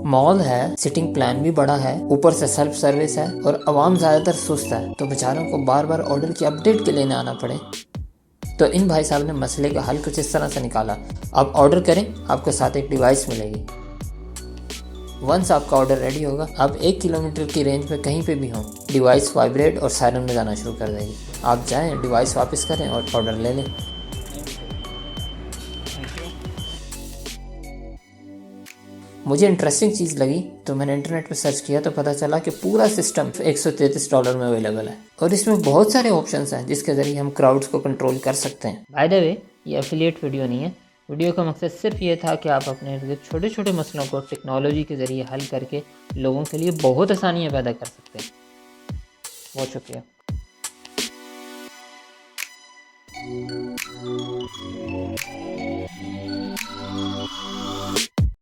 Mall है, sitting plan भी बड़ा है, ऊपर से सेल्फ सर्विस है और आवाम ज्यादातर सुस्त है, तो बेचारों को बार बार ऑर्डर की अपडेट के लिए आना पड़े। तो इन भाई साहब ने मसले का हल कुछ इस तरह से निकाला। आप ऑर्डर करें, आपको साथ एक डिवाइस मिलेगी। वंस आपका ऑर्डर रेडी होगा, आप 1 किलोमीटर की रेंज में कहीं पे भी हों, डिवाइस वाइब्रेट और सायरन बजाना शुरू कर देगी। आप जाएं, डिवाइस वापस करें और ऑर्डर ले लें। मुझे इंटरेस्टिंग चीज़ लगी तो मैंने इंटरनेट पर सर्च किया तो पता चला कि पूरा सिस्टम $133 में अवेलेबल है और इसमें बहुत सारे ऑप्शंस हैं जिसके ज़रिए हम क्राउड्स को कंट्रोल कर सकते हैं। बाय द वे, ये एफिलिएट वीडियो नहीं है। वीडियो का मकसद सिर्फ ये था कि आप अपने इर्द छोटे छोटे मसलों को टेक्नोलॉजी के ज़रिए हल करके लोगों के लिए बहुत आसानियाँ पैदा कर सकते हैं। बहुत शुक्रिया।